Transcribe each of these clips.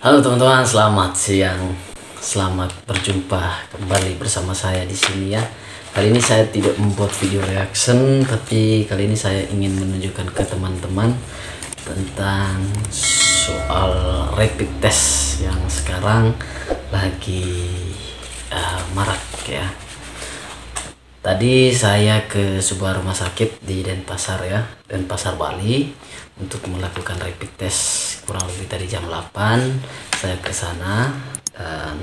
Halo teman-teman, selamat siang. Selamat berjumpa kembali bersama saya di sini ya. Kali ini saya tidak membuat video reaction, tapi kali ini saya ingin menunjukkan ke teman-teman tentang soal rapid test yang sekarang lagi marak ya. Tadi saya ke sebuah rumah sakit di Denpasar ya, Denpasar Bali, untuk melakukan rapid test kurang lebih tadi jam 8. Saya ke sana dan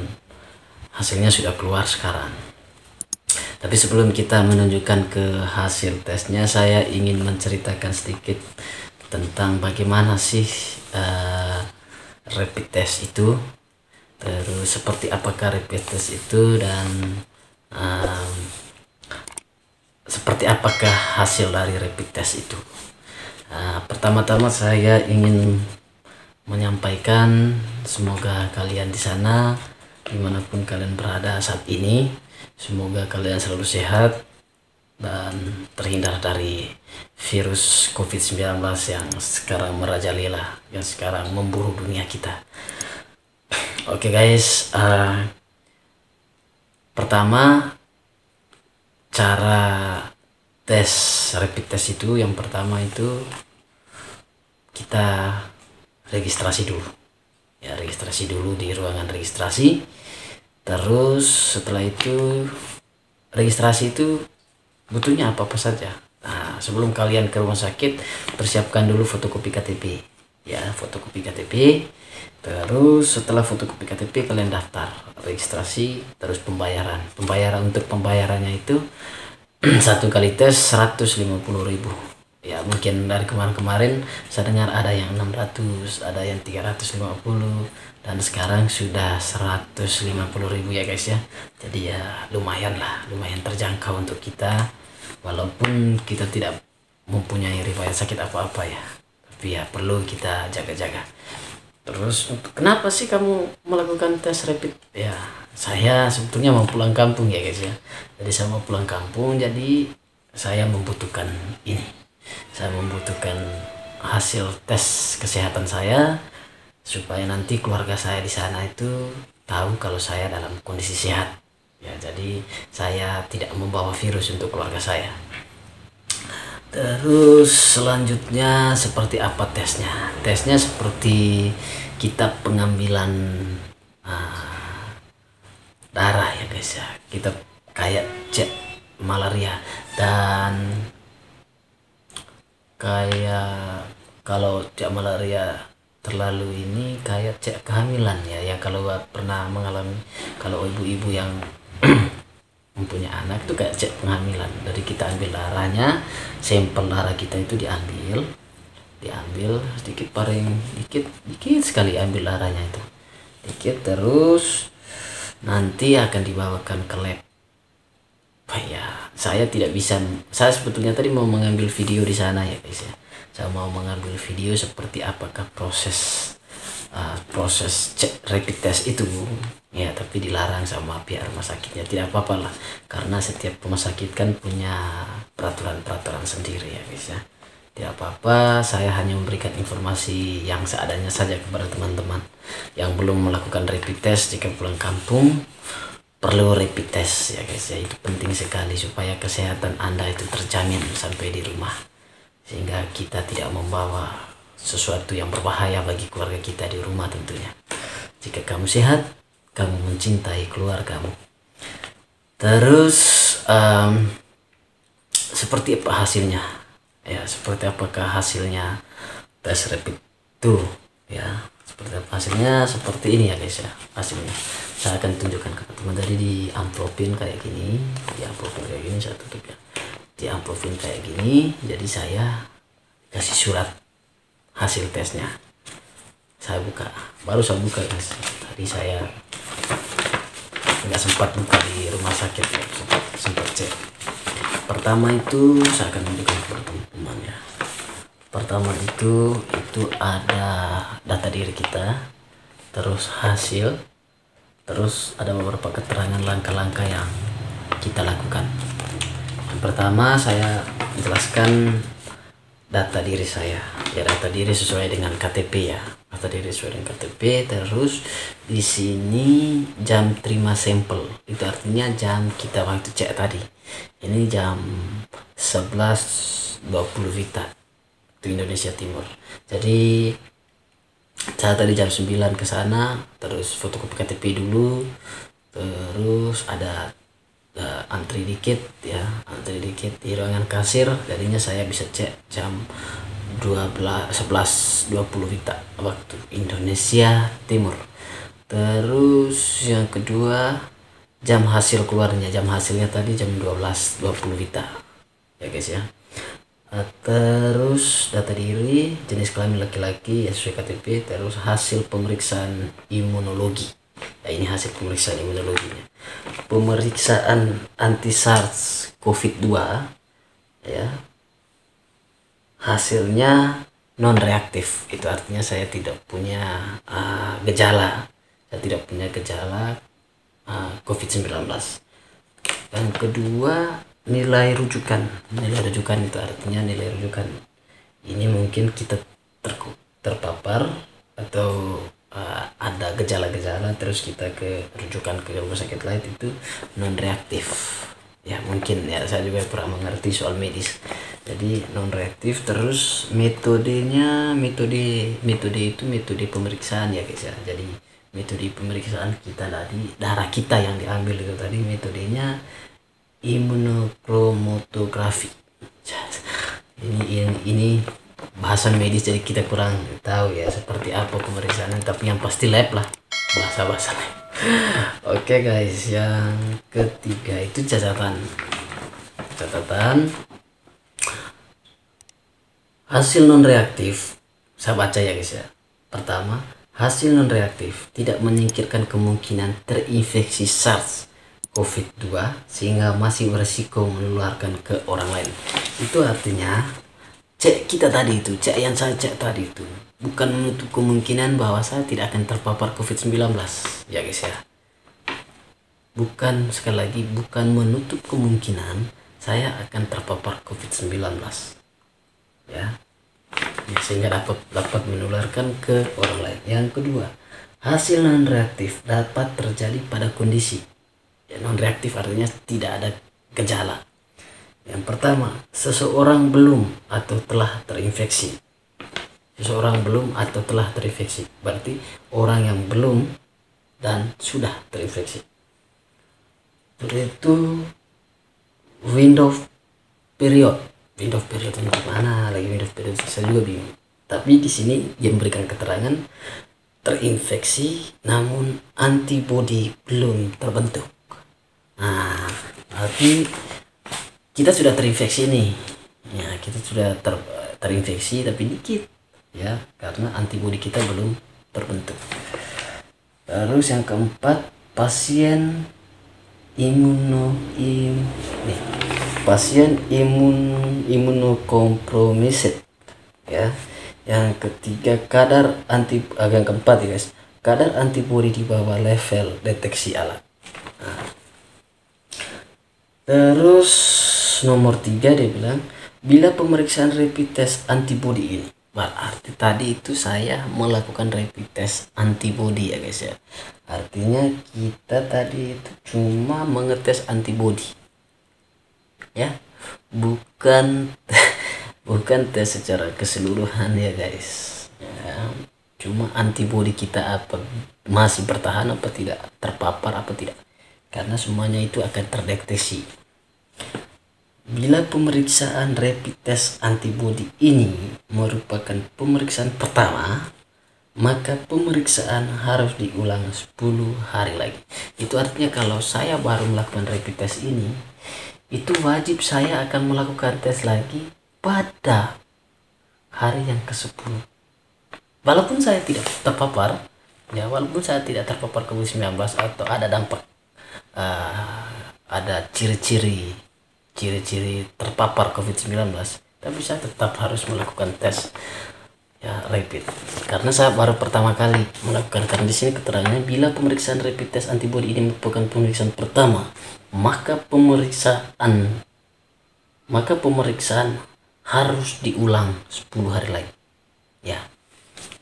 hasilnya sudah keluar sekarang. Tapi sebelum kita menunjukkan ke hasil tesnya, saya ingin menceritakan sedikit tentang bagaimana sih rapid test itu, terus seperti apakah rapid test itu, dan seperti apakah hasil dari rapid test itu. Pertama-tama saya ingin menyampaikan, semoga kalian di sana dimanapun kalian berada saat ini, semoga kalian selalu sehat dan terhindar dari virus COVID-19 yang sekarang merajalela, yang sekarang memburu dunia kita. Oke guys, pertama, cara tes rapid test itu, yang pertama itu kita registrasi dulu ya, registrasi dulu di ruangan registrasi. Terus setelah itu registrasi itu butuhnya apa-apa saja. Nah, sebelum kalian ke rumah sakit, persiapkan dulu fotokopi KTP ya, fotokopi KTP. Terus setelah fotokopi KTP kalian daftar registrasi, terus pembayaran untuk pembayarannya itu satu kali tes 150.000 ya. Mungkin dari kemarin-kemarin saya dengar ada yang 600, ada yang 350, dan sekarang sudah 150.000 ya guys ya. Jadi ya lumayan lah, lumayan terjangkau untuk kita, walaupun kita tidak mempunyai riwayat sakit apa-apa ya, tapi ya perlu kita jaga-jaga. Terus kenapa sih kamu melakukan tes rapid? Ya, saya sebetulnya mau pulang kampung ya guys ya. Jadi saya mau pulang kampung, jadi saya membutuhkan ini. Saya membutuhkan hasil tes kesehatan saya, supaya nanti keluarga saya di sana itu tahu kalau saya dalam kondisi sehat. Ya, jadi saya tidak membawa virus untuk keluarga saya. Terus selanjutnya seperti apa tesnya? Tesnya seperti kita pengambilan darah ya guys ya. Kita kayak cek malaria, dan kayak kalau cek malaria terlalu ini kayak cek kehamilan ya. Ya kalau pernah mengalami, kalau ibu-ibu yang mempunyai anak itu kayak cek penghamilan. Dari kita ambil darahnya, sampel darah kita itu diambil sedikit, paling dikit sekali ambil darahnya itu dikit, terus nanti akan dibawakan ke lab. Ya, saya tidak bisa, saya sebetulnya tadi mau mengambil video di sana ya guys ya. Saya mau mengambil video seperti apakah proses cek rapid test itu ya, tapi dilarang sama pihak rumah sakitnya. Tidak apa-apa lah, karena setiap rumah sakit kan punya peraturan sendiri ya guys ya. Tidak apa-apa, saya hanya memberikan informasi yang seadanya saja kepada teman-teman yang belum melakukan rapid test. Jika pulang kampung perlu rapid test ya guys ya, itu penting sekali supaya kesehatan Anda itu terjamin sampai di rumah, sehingga kita tidak membawa sesuatu yang berbahaya bagi keluarga kita di rumah tentunya. Jika kamu sehat, kamu mencintai keluargamu. Terus seperti apa hasilnya ya, seperti apakah hasilnya tes rapid itu ya, seperti apa hasilnya? Seperti ini ya guys ya hasilnya. Saya akan tunjukkan ke teman tadi di amplopin kayak gini, saya tutup ya, di amplopin kayak gini. Jadi saya kasih surat hasil tesnya, saya buka, baru saya buka guys. Tadi saya nggak sempat buka di rumah sakit ya, sempat cek. Pertama itu saya akan menunjukkan ke teman-teman ya. Pertama itu ada data diri kita, terus hasil, terus ada beberapa keterangan langkah-langkah yang kita lakukan. Yang pertama saya jelaskan data diri saya ya, data diri sesuai dengan KTP ya, data diri sesuai dengan KTP. Terus di sini jam terima sampel, itu artinya jam kita waktu cek tadi. Ini jam 11.20 Wita itu Indonesia Timur. Jadi saya tadi jam 9 ke sana, terus fotokopi KTP dulu, terus ada antri dikit ya, antri dikit di ruangan kasir. Jadinya saya bisa cek jam 11.20 Wita waktu Indonesia Timur. Terus yang kedua jam hasil keluarnya, jam hasilnya tadi jam 12.20 Wita ya guys ya. Terus data diri, jenis kelamin laki-laki ya sesuai KTP. Terus hasil pemeriksaan imunologi ya, ini hasil pemeriksaan imunologinya, pemeriksaan anti SARS COVID-2 ya, hasilnya non reaktif. Itu artinya saya tidak punya gejala, saya tidak punya gejala COVID-19. Yang kedua nilai rujukan. Nilai rujukan itu artinya nilai rujukan ini mungkin kita terpapar atau ada gejala-gejala, terus kita ke rujukan ke rumah sakit lain, itu non reaktif ya. Mungkin ya, saya juga kurang mengerti soal medis, jadi non reaktif. Terus metodenya, metode itu metode pemeriksaan ya guys ya. Jadi metode pemeriksaan kita tadi, darah kita yang diambil itu tadi, metodenya imunokromatografi. Ini bahasan medis, jadi kita kurang tahu ya seperti apa pemeriksaan, tapi yang pasti lab lah, bahasa lab. Oke guys, yang ketiga itu catatan hasil non reaktif. Saya baca ya guys ya. Pertama, hasil non reaktif tidak menyingkirkan kemungkinan terinfeksi SARS COVID-2 sehingga masih berisiko menularkan ke orang lain. Itu artinya cek kita tadi itu, cek yang saya cek tadi itu bukan menutup kemungkinan bahwa saya tidak akan terpapar COVID-19 ya guys ya. Bukan, sekali lagi, bukan menutup kemungkinan saya akan terpapar COVID-19 ya, sehingga dapat menularkan ke orang lain. Yang kedua, hasil non reaktif dapat terjadi pada kondisi ya, non reaktif artinya tidak ada gejala. Yang pertama, seseorang belum atau telah terinfeksi. Seseorang belum atau telah terinfeksi berarti orang yang belum dan sudah terinfeksi. Itu window period ini gimana lagi? Window period saya juga bingung, tapi di sini dia memberikan keterangan terinfeksi namun antibodi belum terbentuk. Nah, berarti kita sudah terinfeksi nih ya, kita sudah terinfeksi tapi dikit ya, karena antibodi kita belum terbentuk. Terus yang keempat, pasien imunokompromisit ya. Yang ketiga, yang keempat ya guys, kadar antibodi di bawah level deteksi alat. Nah, terus nomor 3 dia bilang, bila pemeriksaan rapid test antibodi ini, berarti tadi itu saya melakukan rapid test antibodi ya guys ya. Artinya kita tadi itu cuma mengetes antibodi ya, bukan tes secara keseluruhan ya guys ya. Cuma antibodi kita apa masih bertahan apa tidak, terpapar apa tidak, karena semuanya itu akan terdeteksi. Bila pemeriksaan rapid test antibodi ini merupakan pemeriksaan pertama, maka pemeriksaan harus diulang 10 hari lagi. Itu artinya kalau saya baru melakukan rapid test ini, itu wajib saya akan melakukan tes lagi pada hari yang ke-10. Walaupun saya tidak terpapar, ya walaupun saya tidak terpapar COVID-19 atau ada dampak, ada ciri-ciri terpapar COVID-19, tapi saya tetap harus melakukan tes ya rapid, karena saya baru pertama kali melakukan. Karena di sini keterangannya, bila pemeriksaan rapid test antibodi ini merupakan pemeriksaan pertama, maka pemeriksaan harus diulang 10 hari lagi ya.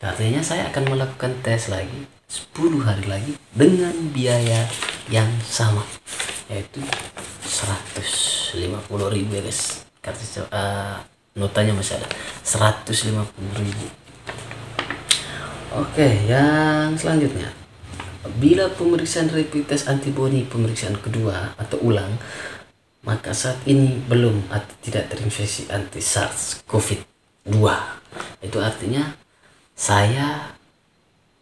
Artinya saya akan melakukan tes lagi 10 hari lagi dengan biaya yang sama, yaitu 150.000 ya guys. Kartu notanya masih ada 150.000. Oke, yang selanjutnya, bila pemeriksaan rapid test antibody pemeriksaan kedua atau ulang, maka saat ini belum atau tidak terinfeksi anti SARS-CoV-2. Itu artinya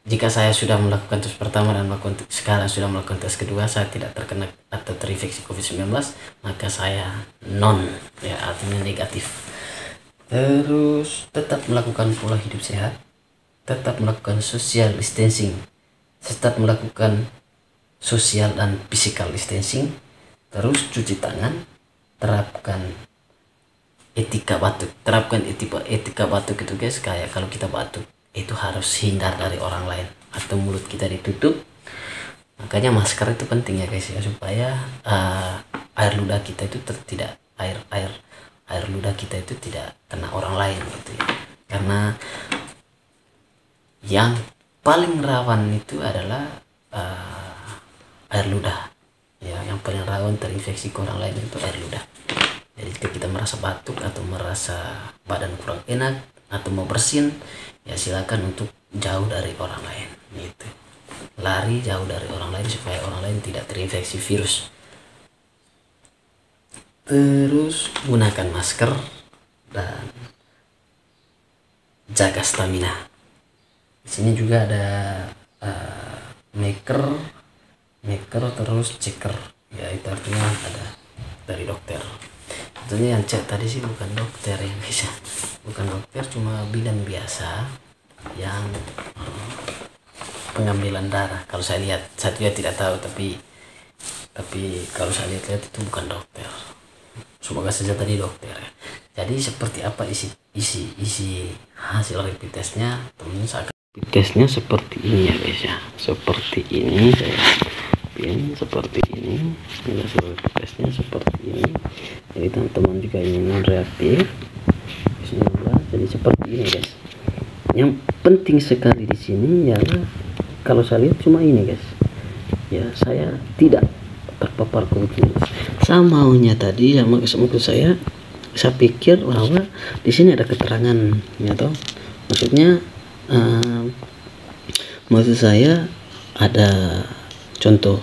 jika saya sudah melakukan tes pertama dan sekarang sudah melakukan tes kedua, saya tidak terkena atau terinfeksi COVID-19, maka saya ya, artinya negatif. Terus tetap melakukan pola hidup sehat, tetap melakukan social distancing, tetap melakukan social dan physical distancing, terus cuci tangan, terapkan etika batuk itu guys. Kayak kalau kita batuk itu harus hindar dari orang lain atau mulut kita ditutup. Makanya masker itu penting ya guys ya, supaya air ludah kita itu tidak air ludah kita itu tidak kena orang lain gitu ya. Karena yang paling rawan itu adalah air ludah ya, yang paling rawan terinfeksi ke orang lain itu air ludah. Jadi jika kita merasa batuk atau merasa badan kurang enak atau mau bersin, ya silakan untuk jauh dari orang lain gitu. Lari jauh dari orang lain supaya orang lain tidak terinfeksi virus. Terus gunakan masker dan jaga stamina. Di sini juga ada maker terus checker, ya itu artinya ada dari dokter. Tentunya yang cek tadi sih bukan dokter yang bisa, bukan dokter, cuma bidan biasa yang pengambilan darah. Kalau saya lihat, saya juga tidak tahu, tapi kalau saya lihat itu bukan dokter. Semoga saja tadi dokter ya. Jadi seperti apa isi hasil rapid testnya, teman-teman. Rapid testnya seperti ini ya guys ya, seperti ini. Saya pin seperti ini. Hasil rapid testnya seperti ini. Jadi teman-teman juga ingin non reaktif, jadi seperti ini guys. Yang penting sekali di sini ya, kalau saya lihat cuma ini guys ya, saya tidak terpapar COVID-19. Samaunya tadi sama maksud saya pikir bahwa di sini ada keterangan ya toh, maksudnya maksud saya ada contoh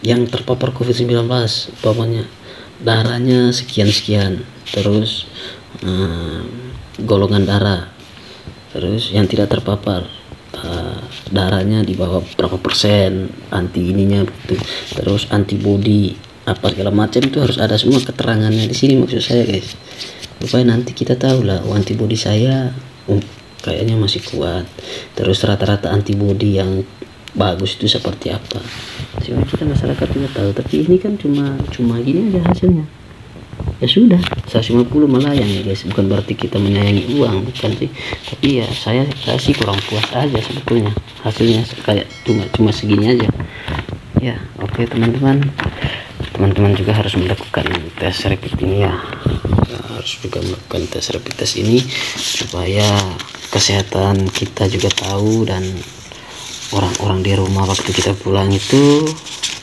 yang terpapar COVID-19, umpamanya darahnya sekian, terus golongan darah, terus yang tidak terpapar darahnya di bawah berapa persen, anti ininya begitu, terus antibody apa segala macam, itu harus ada semua keterangannya di sini maksud saya guys, supaya nanti kita tahu lah, antibody saya kayaknya masih kuat, terus rata-rata antibody yang bagus itu seperti apa, supaya kita masyarakat juga tahu. Tapi ini kan cuma gini aja hasilnya, ya sudah 150 melayang ya guys. Bukan berarti kita menyayangi uang, bukan sih, tapi ya saya sih kurang puas aja sebetulnya hasilnya, kayak cuma segini aja ya. Oke teman-teman juga harus melakukan tes rapid ini ya, harus juga melakukan tes rapid test ini supaya kesehatan kita juga tahu, dan orang-orang di rumah waktu kita pulang itu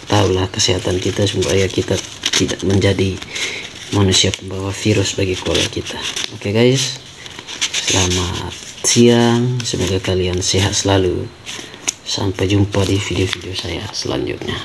tahulah kesehatan kita, supaya kita tidak menjadi manusia pembawa virus bagi keluarga kita. Oke guys, selamat siang, semoga kalian sehat selalu. Sampai jumpa di video-video saya selanjutnya.